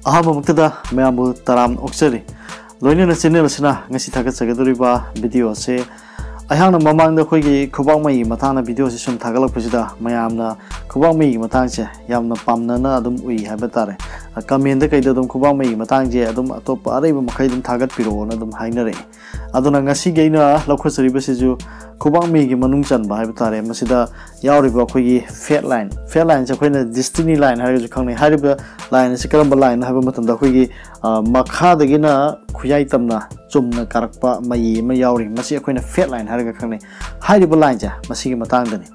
Ahamamuktada Mayamu Taram Oxeri. Loinina Sinilsina, Nasi Takasagariba, video say. I have a mamang the Hogi, Kubami, Matana videos from Tagalapuzida, Mayamna, Kubami, Matanche, Yamna Pamna, Dum we habitate. A come in the Kaidum Kubami, Matanje, Adum Atop Arab Makadum Tagat Piro, Nadum Hainere. Adonangasi Gaina, Locus Ribasizu, Kubami, Manungsan, Habitate, Masida, Yauriba Hogi, Fair Line. Fair lines are when a destiny line, Harry County, Hariba line, Sikaramba line, Habamatan the Hogi, Makha the Gina, Kuyaitamna. Jumna Karakpa, Mayauri, Masi Queen a fat line, Haragakane, Hidable lines, Masigi Matangani.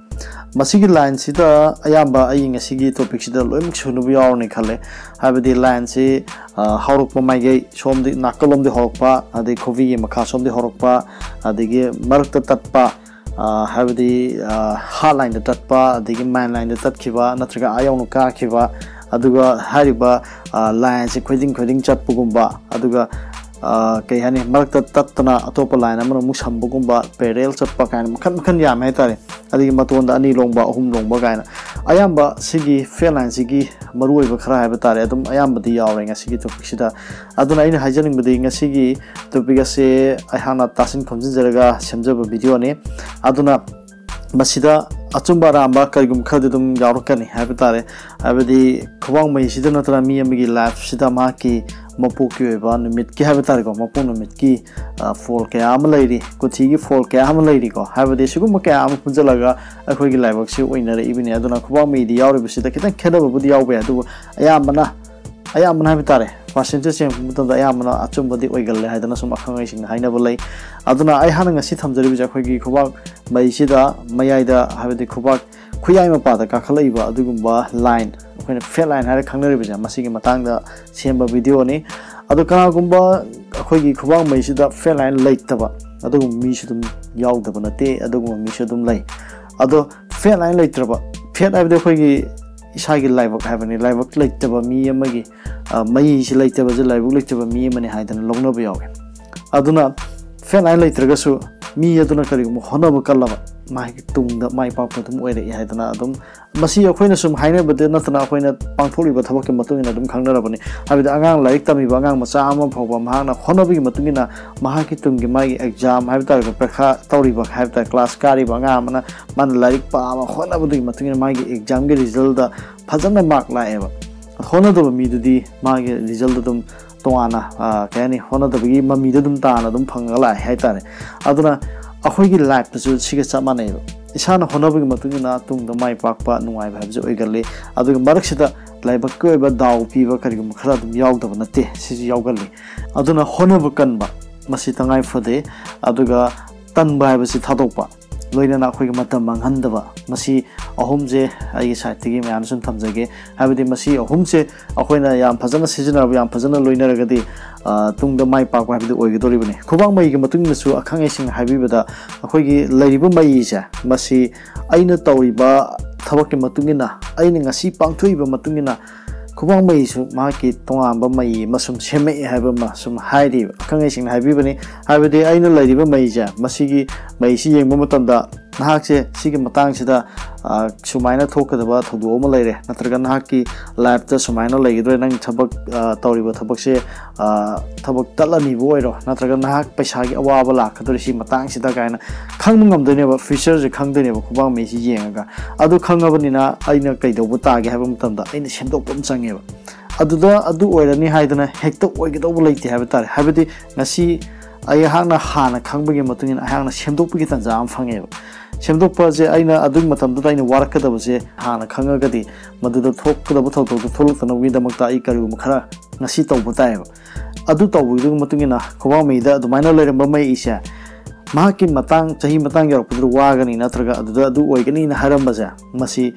Masigi lines, Sita, Ayamba, Aying a Sigi topic, the Lumxunubi Ornicale, have the lines, Horokpa Magay, Shom the Nakalom the Horokpa, the Kovi, Makasom the Horokpa, the Marta Tatpa, have the Hardline the Tatpa, the Man line the Tatkiva, Natraga Ayonuka Kiva, Aduga Hariba, lines, quitting chat Pugumba, Aduga. Kayani Marta Tatana, Atopa line, Amano Mushambugumba, Perel Chapakan, Kanya Metari, Adi Matunda, Ani Longba, Hum Longbagana. Ayamba, Sigi, Fairline Sigi, Maru Bakra Habatari, Ayamba the Yawing, a Sigi to Pixida. Adona in Hajaning Beding, a Sigi to Pigase, Ayana Tassin Conzeraga, Semzaba Bidione, Adona Masida. Atumba Ramba, Kagum Kadum Yarokani, Habatare, Abadi, Kwang May, Sidanatra Miyamigi Lab, Sidamaki, Mapuki, Mitki Habatarigo, Mapuno Mitki, Folk Am Lady, Kutigi Folk Am Lady go, Havadi Sugumaka Am Punzalaga, a quick live of Sue Winner, even Adona Kwami, the Yauri, the Kedaba with the Yawe, do Ayamana, Ayam Habatare. Percentage of the Ayamana, Atumba the Wiggle, had an assumed accommodation, I never lay. Adona, I had a sit on the Rivija Quigi Kubak, Maisida, Mayida, have the Kubak, Kuyama Pata, Kakalaiba, Adugumba, line, when a fair line had a Kangarivija, Masigi Matanga, Siamba Videoni, Adokana Gumba, Quigi Kubak, Maisida, fair line late taba, Adugum Mishudum Yaw the Bonate, Adugum Mishudum lay. Ado fair line late traba, fair I have the Quigi. Shaggy live of having a live of late of me and Maggie, May she later was a live late of me and hide and long no be out. Aduna, Fan I later go me Aduna Karim, Honorable Kalava, my tung that my papa to where they had an Adam. Masi acquaintance from Hiner, but they're not an acquainted Pankuli, but Hawk and Matun Adam Kangarabani. Have the Angang like Tami Bangang Masama, Pawamana, Honobi Matungina, Mahakitung, my exam, have that Toriba, have that class carry Bangamana, Man like Pama, Honabu Matungina, my exam result, Pazana Mark Laeva. Honor me to the my result of them. Toana, Kenny, Honor the Bigi, Mamidum Tana, Dum Pangala, Haitare. Aduna, a hoigi life to Shigasamane. Ishana Honobi Matuna, Tung the My Papa, no, I have so eagerly. Adu Marakshita, like a Kuba Dow, Piva, Karigum, Kradum Yaug of Nate, Sisi Yogali. Aduna Honobukanba, Masitangai for day, Aduga, Tanba Sitatopa. Loina Quick Matamang Handava, Masi, a homze, I side to give me Anderson Tamzage, have the Masi, a homse, a Huena Yam Pazana season of Yam Pazana Loina Gadi, Tung the My Park, have the Oigoribane. Kubang May Matungu, a Kangashing Habibada, a Hoigi Lady Bumbaisa, Masi, Aina Tauriba, Tawaki Matungina, Aining a sea punk to Iba Matungina. Kubang May market Tonga May, Masum Sheme have some Heidi, Kangashing Habibani, have the Aina Lady Maja, Masigi, Maisi Momatanda, Nahakse, Sigi Matangsida, Sumaina talk about to do Omalere, Natragan Haki, Lab the Sumaina Lady, and Tabak Toriba Tabakse, Tabak Talani Voido, Natragan Hak, Peshagi, Awabala, Katorishi Matangsida Gana, Kangam the neighbor, Fishers, the Kang the neighbor, Kubang Maisi Yanga, Adu Kangavanina, Aina Kaido, Butag, have him tanda, in the Shendopum Sang. Aduda adu oirani haidana hekta oigedobu leite habitar habidi ngasi ayahana hana khangbagi matungin ayahna semdokpagi tanja am phangeba semdokpa je aina adu matamda aina warakadabu je hana khangagadi maduda thokadabu thokdu tholukna widamakta ai karigu khara ngasi tawbu taeba adu tawbu matungina khowamida adumaina leiramba mai isa mahaki matang chahi matang yaropudru wagani natraga adu oigani na haramba ja masi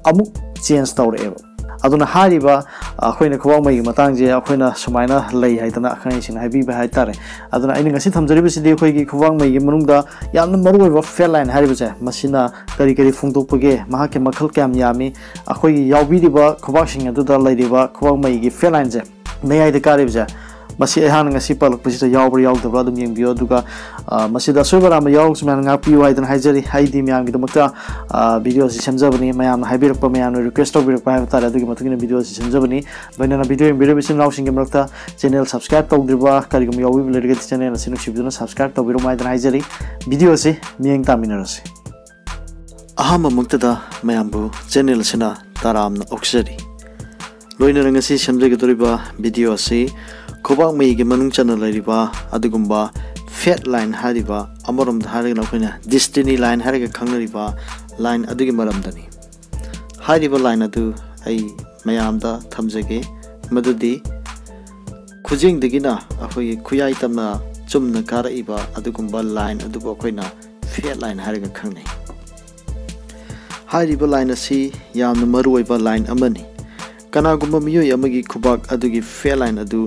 amuk change tawreba Aduna Hariba, a Queen of Kwame Matangi, a Queen of Sumina, lay Haitana, Haitian, Habiba Haitare. Aduna, I think I sit from the Ribisi, Quaki, Kwame, Munga, Yan Maru of Fairline Hariba, Masina, Karikari Funto Page, Mahaki Makalkam Yami, a Quay Yawidiba, Kwashing and Duda Ladyba, Kwame, Fairlines, May I the Caribja, masi ehang ngasi palak pasida yawbra yawdabra adum yengbiyo aduga masida soibara ma yaw sumana ngapiu haidan haijari haidi miyam gi damakta video si semjabani mayam haibirakpa mayam request tawbirakpa hai tara adugi matugina video si semjabani loinana video yengbiru bisim naw singe marakta channel subscribe tawdriba karigum yawi lerga channel asinu sibiduna subscribe tawbiru maidan haijari video si miyeng taminarasi ahama muktada mayambu channel sina taramna oksari loina rangasi semjagidoriba video si khobak mai gi manung channel lariba adugumba fat line hariba amorom dharagna koina destiny line haraga khangnariba line adugi maramdani hariba line adu ai mayamda thamjage madudi khujing digina akoi khuyai tamna chumna karaiba adugumba line adubo koina fat line haraga khangnai hariba line asi yamna maruiba line amani kanagumba miyoi amagi khubak adugi fat line adu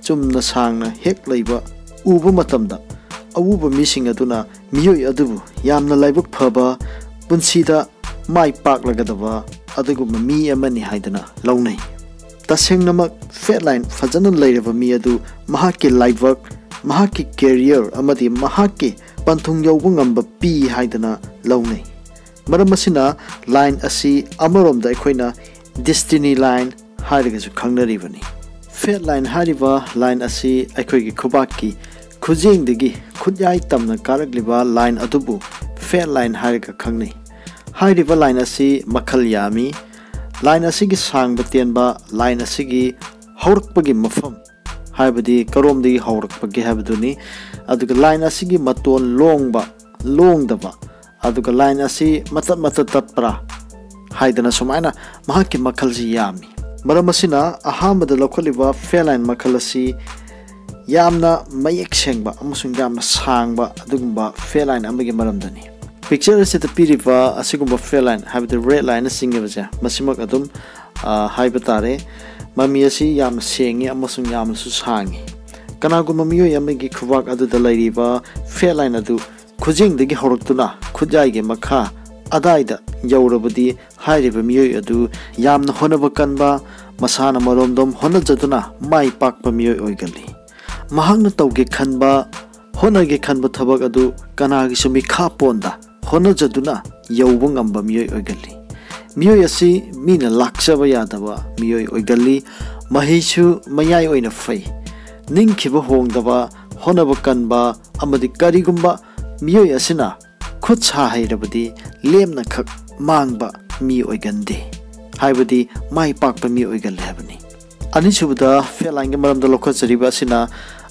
chumna sangna hek leiba uba matamda awuba mising aduna miyoi adubu yamna laibuk phaba punsida mai paklagadaba adugumba mi amani haidana launai tasengnamak fat line fajana leiraba mi adu mahaki laibak mahaki career amadi mahaki panthung yauba ngamba pi haidana launai maramasina line asi amaromda ekhoina destiny line hairagasu khangnaribani fat line hariba line asi ekhoigi khubaki khujeng degi khujai tamna karagliba line adubu fat line hariga khangnai hariba line asi makhal yami line asi gi sang batenba line asi gi haurakpagi mafam haibadi karomdegi haurakpagi habaduni aduga line asi gi maton longdaba aduga line asi matat tatpra haidana sumaina mahaki makhalji yami maramasina ahamada lokhaliba fat line makhalasi yamna mayek sengba amusung yamna sangba adugumba fat line amagi maramdani picture se ta piriba asigumba fat line habida red line singebaja masimak adum haibatare mami asi yamna sengi amusung yamna su sangi kanagumba miyo yamagi khubak adu da lairiba fat line adu khujing degi horoktuna khujai ge makha adaida yaurabadi hairiba miyoi adu yamna honaba kanba masana maromdom honajaduna mai pakpa miyoi oigali mahangna tawge khanba honage khanba thabak adu kanagi sumi kha ponda honajaduna yauba ngamba miyoi oigali miyoi asi mina lakchaba yadaba miyoi oigali mahisu mayai oina fai ningkhiba hongdaba honaba kanba amadi karigumba miyoi asina khutsa hairabadi lemna khak mangba mi oigande haibadi mai pakpa mi oigal habani anisubda fat line ge maramda lokhachariba asina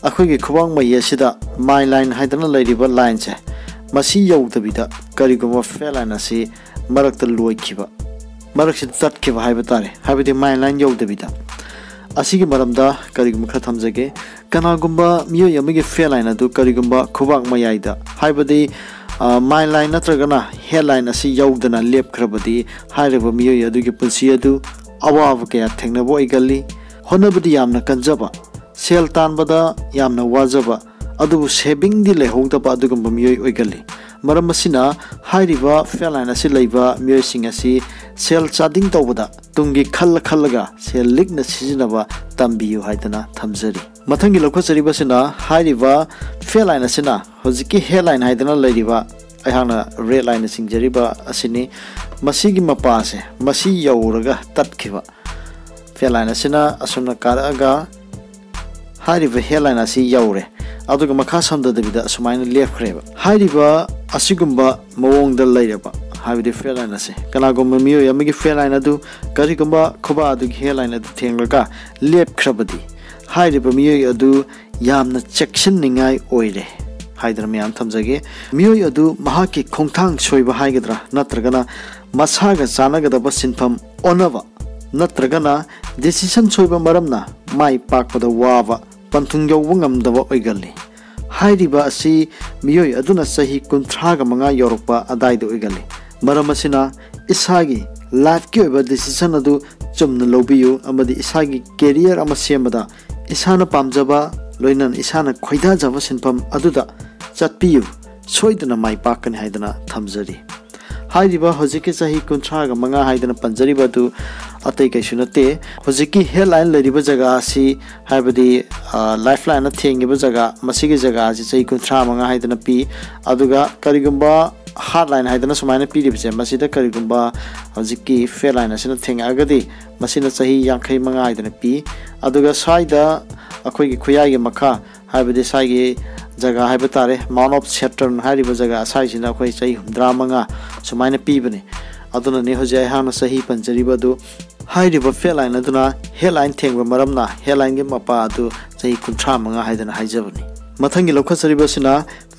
akhoi khubang mai asida my line haidana lairiba line che masi yaudabida kariguma fat line asi marakta loikhiba maraksi tatkhiba haibatare haibadi my line yaudabida asigi maramda kariguma kha thamjage kanagumba miyo yamage fat line adu karigumba khubang mayaida haibadi my line natragana headline asi yaudana lepkhrabadi hairaba miyoi adugi punsi adu awaba kaya thengnabo igali honabadi yamna kanjaba sel tanbada yamna wajaba adubu saving di lehogdaba adugumba miyoi oigali maram asina hairiba fat line asi leiba miyoi sing asi sel chading tawbada tungi khallaga sel likna sijinaba tambiyu haidana thamjari mathangi lokhachariba sina hairiba fat line asina hojiki headline haidana leiriba ayhana red line singjariba asini masigi mapase masi yauraga tatkhiba fat line asina asuna karaga hairiba headline asi yaure aduga makha samdadabida sumaina lefkhreba hairiba asigumba mawongda leiraba habidi fat line ase kanagumba miyo yamagi fat line adu karigumba khoba adugi headline adu thenglaga lepkhrabadi hairiba miyo adu yamna section ningai oire haidra miyam thamjage miyoi adu mahaki khongthang soiba haigadra natragana masaga chanagadaba sinpham onaba natragana decision soiba maramna mai pakpada waba panthung yauba ngamdaba oigalli hairiba asi miyoi aduna sahi 35 yorokpa adaida oigalli maramasina isagi life ki oiba decision adu chumna lobiyu amadi isagi career ama semada isana pamjaba loinan isana khoida jaba sinpham aduda chatpiyu soidana mai pakkan haidana thamjari hairiba hojike sahi 35 haidana panjari badu अतै कैसु नते होजिकी headline लरिबा जगह asi हाइबदी lifeline थेंगिबा जगह मसिगी जगह asi चै 35 हाइदना P अदुगा करिगुंबा hardline हाइदना सुमाइना पीरिबसे मसिदा करिगुंबा होजिकी feline असना थेंगागदी मसिना चही 55 हाइदना P अदुगा Saida अखोइगी खुयागी मखा हाइबदी साइगी जगह हाइबा तारे माउंट ऑफ सैटर्न हाइरिबा जगह साइसिना अखोइ चही 35 सुमाइना पीबने अदुना ने होजे हाना सही पंजरिबदु हाइरिबा फेलाइन अदुना हेडलाइन थेंगबा मरमना हेडलाइन गे मपा अदु चही 35 हाइदना हाइजबनी मथंगी लौखसरिबसिना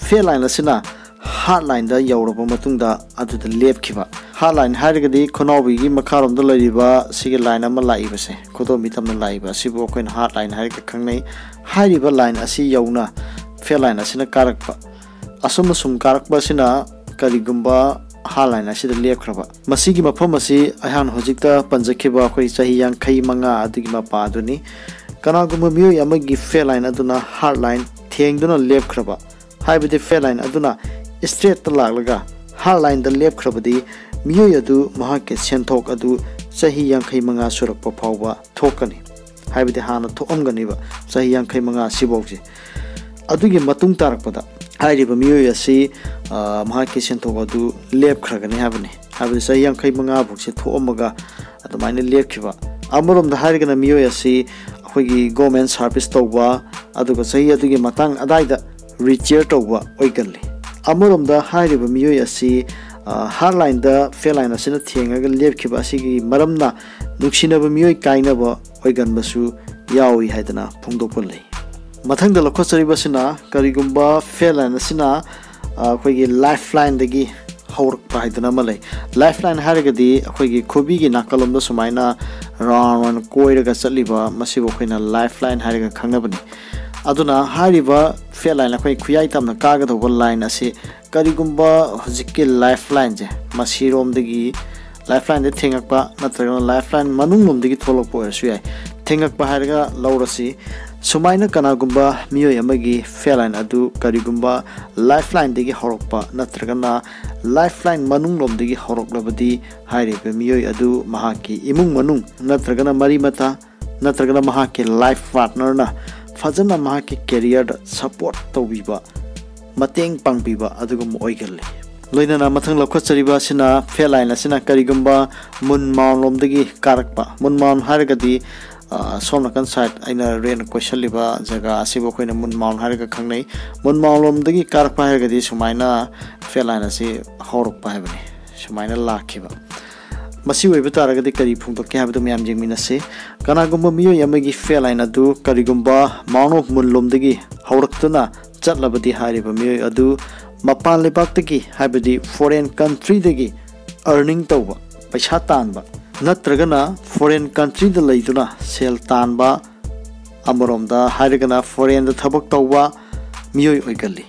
फेलाइन असिना हार्डलाइन दा यौरबा मतुंगदा अदुदा लेपखिबा हार्डलाइन हाइरगदी खनौबिगी मखारोमदा लरिबा सिगे लाइन अमा लाइबसे खोदोमि तमना लाइबा सिबो अखोइन हार्डलाइन हाइरग खंगनै हाइरिबा लाइन असि यौना फेलाइन असिना कारकपा असुम सुम कारकपा सिना करिगुंबा हार्डलाइन असिदा लेपख्रबा मसिगी मफम असि अहान होजिकता पंजखिबा अखोइ चही 55 अदुगी मपा अदुनी कनागुंबा मियोय अमगी फेलाइन अदुना हार्डलाइन थेंगदुना लेपख्रबा हाइबदि फेलाइन अदुना स्ट्रेट ता लागलगा हार्डलाइन दा लेपख्रबदि मियोय अदु महाके सेंथोक अदु चही 55 सुरकपा फावबा थोकनी हाइबदि हाना थोअमगनिबा चही 55 सिबौजे अदुगी मतुंग तारकपदा हाइरिबा मियोय असि महाके सेंथोक अदु लेपख्रगनि हाबनि हाबदि चही 55 बुकसे थोअमगा अदुमाइना लेपखिबा अमरोमदा हाइरगना मियोय असि अखोइगी गवर्नमेंट सर्विस तौबा अदुगा चही अदुगी मतंग अदाइदा रिटायर तौबा ओइगल्ली अमरोमदा हाइरिबा मियोय असि हार्डलाइन दा फेलाइन असिना थेंगागा लेपखिबा असिगी मरमना नुक्सिनबा मियोय काइनबा ओइगनबसु यावी हाइदना फोंदोकपा लई मथंगदा लखोचरिबसिना करिगुंबा फेलाइन असिना अखोइगी लाइफलाइन दगी हौरकपा हाइदना मलै लाइफलाइन हाइरगदी अखोइगी खोबिगी नाकलमदा सुमाइना राउंड कोइरगा चलिबा मसिबो अखोइना लाइफलाइन हाइरगा खंगनबनी अदुना हारिबा फेलाइन अखोइ खुयाइ तमना कागदोबा लाइन असि करिगुंबा हजिकि लाइफलाइन जे मसिरोमदगी लाइफलाइन दे थेंगकपा नत्रगना लाइफलाइन मनुंगलोमदगी थोलकपा ओरसु याय थेंगकपा हाइरगा लौरसि सुमाइना कनागुंबा मियोय अमगी फेलाइन अदु करिगुंबा लाइफलाइन दगी हौरकपा नत्रगना लाइफलाइन मनुंगलोमदगी हौरकलबदी हाइरिबा मियोय अदु महाकी इमुंग मनुंग नत्रगना मरिमता नत्रगना महाकी लाइफ पार्टनरना फजना महाकी कैरियर सपोर्ट तौबीबा मतेंग पांगबीबा अदुगुम ओइगल्ले लोइनाना मथंग लखोचरिबा सिना फेलाइन असिना करिगुंबा मुन माउनलोमदगी कारकपा मुन माउन हारगदी सोमनकन साइड आइना रेन कोइसलिबा जगह असिबो खोइना मुन माउन हारगा खंगनै मुन माउनलोमदगी कारकपा हारगदी सुमाइना फेलाइन असि हौरकपा हाबनि सुमाइना लाखिबा मसी ओइबा तारगदी करी फुंदोके हाबदो म्याम जेंगमिनसे कनागुंबा मियोय अमगी फेलाइन अदु करिगुंबा माउन ऑफ मुनलोमदगी हौरक्तुना चटलबदी हारिबा मियोय अदु मपान लेबाक्तगी हाबदी फॉरेन कंट्री दगी अर्निंग तौबा पैसा तानबा नत्रगना फॉरेन कंट्री द लैदुना सेल तानबा अमरोमदा हारिगना फॉरेन द थबक तौबा मियोय ओइगल्ली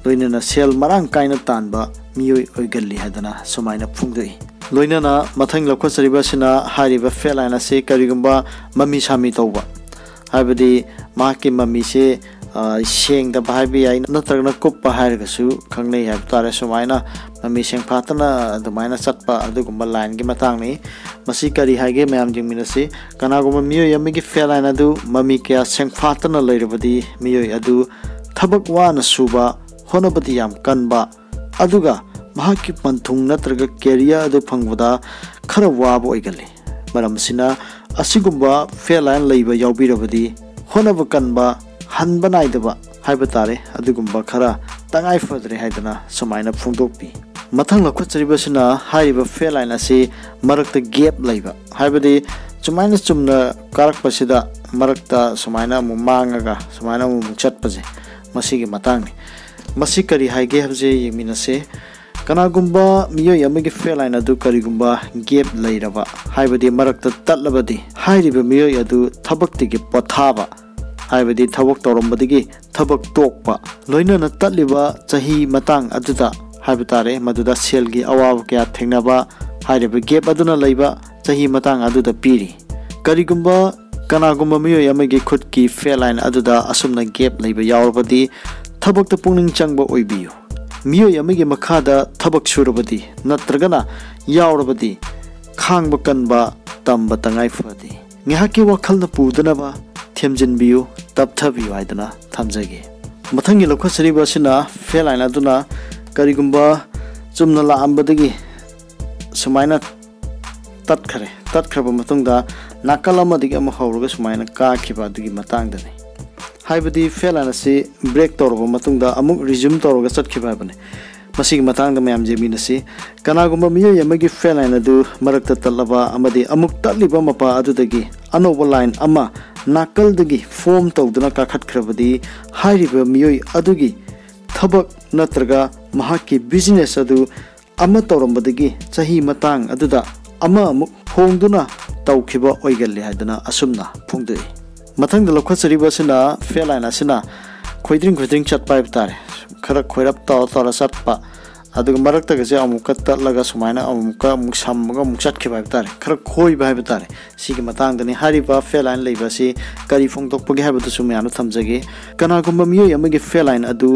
लोइनना सेल मरांग काइना तानबा मियोय ओइगल्ली हादना सुमाइना फुंगदोइ लोइनना मथंग लखोचरिबसिना हारिबा फेलाइन असे करिगुंबा मम्मी सामी तौबा हाबदी माके मम्मी से सेंग द भाइबी आइ नत्रगना कुप्पा हारगसु खंगनै हाब तारे सुमाइना मम्मी सेंग फातना दुमाइना चटपा अदुगुंबा लाइन गे मतंगनि मसी करी हागे म्याम जिंगमिनसे कनागुंबा मियोय अमगी फेलाइन अदु मम्मी क्या सेंग फातना लैरबदी मियोय अदु थबक वाना सुबा होनबदी याम कनबा अदुगा महाकी पंथुंग नत्रगा कैरियर अदु फंगबदा खरा वाबो ओइगल्ले मरमसिना असिगुंबा फेलाइन लैबा यावबिरबदी होनब कनबा हनबा नाइदबा हाइबा तारे अदुगुंबा खरा तंगाइ फदरे हाइदना सुमाइना फुंदोकपि मथंग लखोचरिबसिना हाइबा फेलाइन असि मरक्ता गैप लैबा हाइबदी सुमाइना चुमना कारकपसिदा मरक्ता सुमाइना मु मांगगा सुमाइना मु चटपजे मसिगी मतंगनि मसी करी हाइगे हबजे यमिनसे कनागुंबा मियोय अमगी फेलाइन अदु करिगुंबा गैप लैरबा हाइबदी मरक्ता तत्लबदी हाइरिबा मियोय अदु थबक्तिगे पथाबा हाइबदी थबक तौरमबदगी थबक तोकपा लोइनना तत्लिबा चही मतंग अदुदा हाइब तारे मदुदा सेलगी अवाब क्या थेंगनबा हाइरिबा गैप अदुना लैबा चही मतंग अदुदा पीरी करिगुंबा कनागुंबा मियोय अमगी खुदकी फेलाइन अदुदा असुमना गैप लैबा यावरबदी थबकता पुंगनिंग चंगबा ओइबियु मियोय अमगी मखादा थबक सुरबदी नत्रगना यावरबदी खांगबा कनबा tamba tangai fadi ngihaki wakhal na pudanaba themjinbiu tapthabiu haidana thamjage mathangi lokhasari basina fail aina duna karigumba chumna la ambadagi sumaina tatkhare matungda nakal amadigi ama hawruga sumaina ka khiba dugi matangdani haibadi fail aina si break torba matungda amuk resume torga chatkhiba bane masigi matangda mayam jeminasi kanagumba miyo yamagi fail aina du marakta talaba amadi amuk tatliba mapa adudagi anoba line ama nakal dagi form tawduna ka khatkrabadi hairiba miyo adugi thabak natraga mahaki business adu ama tawrambadagi chahi matang aduda ama amuk hongduna tawkhiba oigalli haidana asumna phungdei mathangda lokhachariba sina fail aina sina khoidring chatpai tare khara khoirap taw satpa aduga marakta gase amuk tatlaga sumaina amuk samga amuk chatkhiba tare khara khoi bai tare sigi matangdani hariba fail aina leiba si kari phongtokpagi habatu sumyana thamjage kanagumba miyo yamagi fail aina adu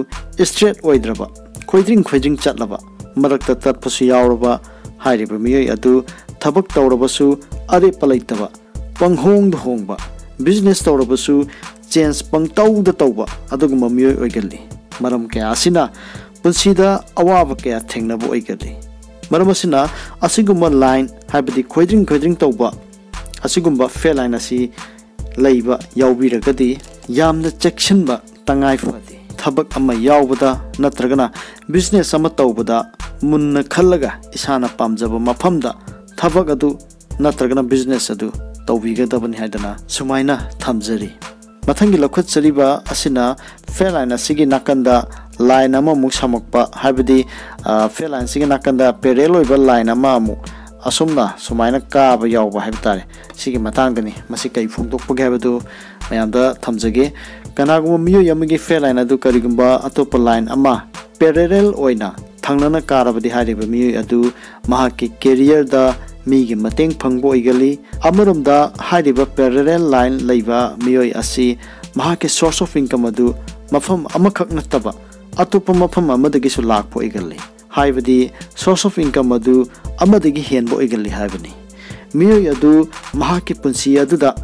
straight oidraba khoidring chatlaba marakta tatpasu yawraba hariba miyo adu thabak tawrabasu are palaitaba panghong hongba business tawrabasu change pangtawda tawba aduguma miyo oigalli maram kya asina punsida awaba kya thengnaba oigalli maram asina asigumba line habadi khoidring tawba asigumba fail line asi leiba yawbiragadi yamna chectionba tangai fadi thabak ama yawbada natragana business ama tawbada munna khallaga isana pamjaba mafamda thabak adu natragana business adu tawbigadabani haidana sumaina thamjari mathangi lokhat chariba asina fail line asigi nakanda line ama muk samakpa habadi fail line sigi nakanda parallel oiba line ama mu asumna sumaina kaaba yawba habtare sigi matangdani masi kai phungdokpagi habadu mayamda thamjage kanaguma miyo yamagi fail line adu karigumba atopa line ama parallel oina thangnana karabadi hariba miyo adu mahaki career da migi mateng phangbo oigali amarumda hariba parallel line leiba miyoi asi mahaki source of income adu mafam amakhak nataba atopa mafam amadagi su lakpo oigali haibadi source of income adu amadagi henbo oigali haibani miyoi adu mahaki punsi aduda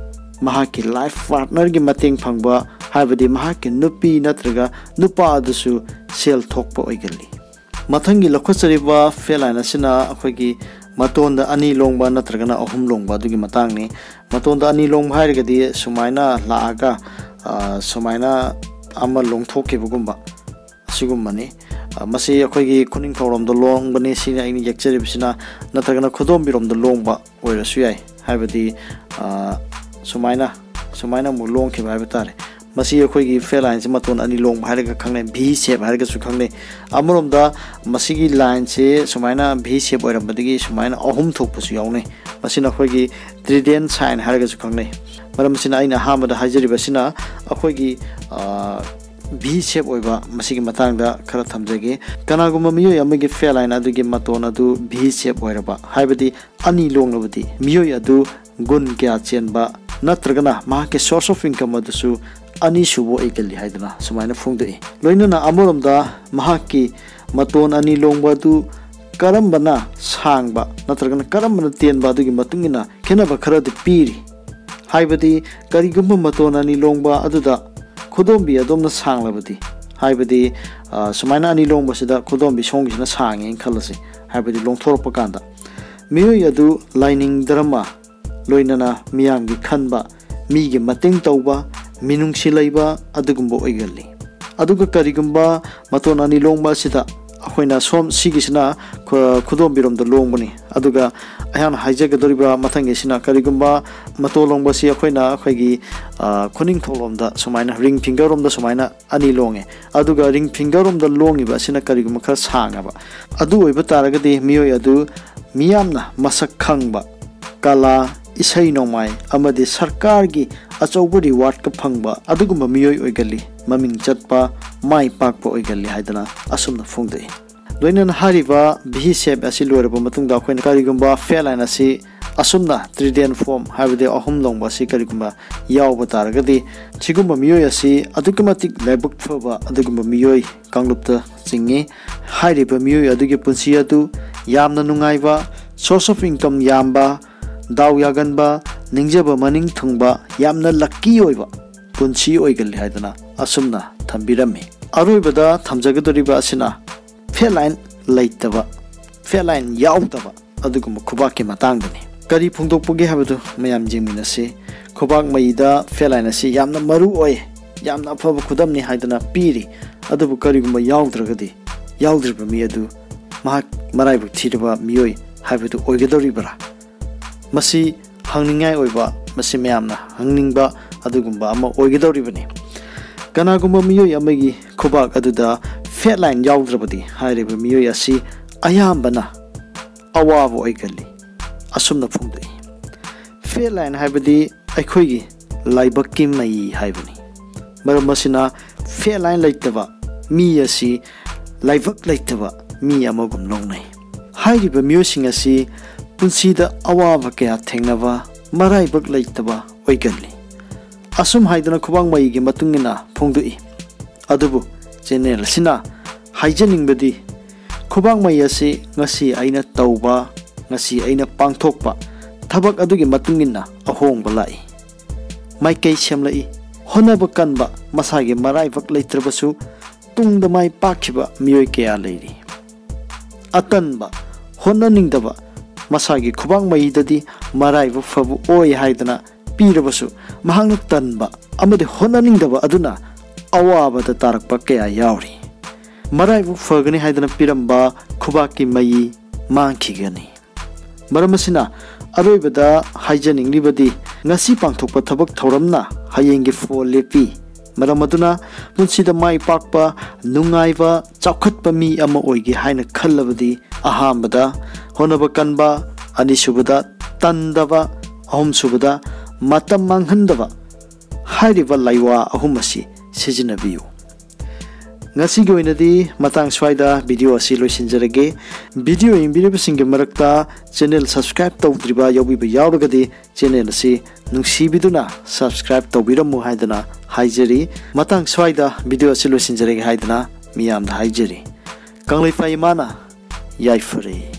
mahaki life partner gi mateng phangba haibadi mahaki nupi natraga nupa adusu sel thokpa oigali mathangi lokhachariba fail line asina akhoi matonda ani longba natragana ahum longba dugi matangni matonda ani long hairgadi sumaina laaga sumaina ama longthoke bugumba sigumani masi akhoi kuning thorom do longbani sina ini yekchari bisina natragana khodom birom do longba oirasu yai haibadi sumaina mu long ke bai batare masi akhoi fail line se maton ani long hairga khangne v shape hairga su khangne amromda masigi line se sumaina v shape oirambadigi sumaina ahum thokpusu yaune masina akhoi trident sign hairga su khangne maram sina aina hamada hajari basina akhoi v shape oiba masigi matangda khara thamjage kanaguma miyo yamagi fail line adugi maton adu v shape oiraba haibadi ani long labadi miyo adu gun kya chenba natragana mahake source of income adusu ani subo egali haidana sumaina phungdei loinana amoromda mahaki maton ani longba du karambana sangba natragana karambana tenba dugi matungina khenaba khara de piri haibadi karigumba maton ani longba aduda khodombi adomna sanglabadi haibadi sumaina ani longba sida khodombi songisina sange khalase haibadi longthorpa kanda miyo yadu lining drama loinana miyamgi khanba migi mateng tawba minungsi laiba adugumba oigalli aduga karigumba maton ani longba sida akhoi som sigisina khudom birom da longbani aduga ayan haijagadoriba mathangi sina karigumba matolongba si akhoi khuning tholom da sumaina ring finger rom da sumaina ani longe aduga ring finger rom da longiba sina karigumba khara sangaba adu oiba taragadi miyoi adu miyamna masak khangba kala isai nomai amadi sarkar gi achauba reward ka phangba adugumba miyoi oigali maming chatpa mai pakpa oigali haidana asumna phungdei loinan hariba bhi shape asi loraba matungda khoina karigumba fail line asi asumna trident form habide ahum longba si karigumba yawba taragadi chigumba miyoi asi adukumatik lebuk phaba adugumba miyoi kanglupta chingi hariba miyoi adugi punsi adu yamna nungaiba source of income yamba दाव यागनबा निंजब मनिंग थुंगबा यामना लक्की ओइबा पुंसी ओइगल हाइदना असुमना थंबिरमी अरोइबदा थमजगदोरिबा असिना feline लैतबा feline याउतबा अदुगुम खुबाकी मतांगदनी करी फुंगदोकपुगे हाबदु मयाम जिंगमिनसे खुबाक मईदा feline असि यामना मरु ओय यामना अफब खुदमनी हाइदना पीरी अदुबु करीगुम याउद्रगदी याउद्रबा मी अदु महाक मराइबु थिरबा मियोय हाबदु ओइगदोरिबरा मसी हंगनिंगाय ओइबा मसी मयामना हंगनिंगबा अदुगुम्बा अमा ओइगदोरिबनी कनागुम्बा मियोय अमगी खुबाक अदुदा feline याउद्रबदी हाइरिबा मियोय असि अयामबना अवाबो ओइगली असुमना फुंगदई feline हाइबदी अखोइगी लाइबक्की मई हाइबनी मरम मसिना feline लैतबा मी असि लाइबक लैतबा मी अमगुम नोंनै हाइरिबा मियोसिंग असि पुंसीदा अवाबा कया थेंगनबा मराइबक लैतबा ओइगली असुम हाइदना खुबांग मईगी मतुंगिना फुंगदई अदुबु चैनल सिना हाइजनिंगबदी खुबांग मई असि ngasi aina tauba ngasi aina pangthokpa thabak adugi matungina ahongba lai maikei semlai honaba kanba masage marai bak leitrabasu tungda mai pakhiba miyoi kya leiri atanba honna ningdaba masage khubang mai dadi marai bu fabu oi haidana pirabasu mahangna tanba amade honna ningdaba aduna awaba da tarakpa kya yauri marai bu fagani haidana piramba khubaki mai mangkhigani maramasina aroibada haijaning libadi ngasi pangthokpa thabak thoramna hayenggi fol lepi maramaduna punsida mai pakpa nungaiba chakhatpa mi ama oigi haina khallabadi ahambada honaba kanba anisubada tandaba ahumsubada matam manghandaba hairiba laiwa ahumasi sijinabiyu ngasi goinadi matang swaida video asi loisinjarage video imbiribasing marakta channel subscribe tawdriba yobiba yawragadi channel asi nungsibiduna subscribe tawbiramu haidana haijari matang swaida video asi loisinjarage haidana miyamda haijari kanglai faimana yaifare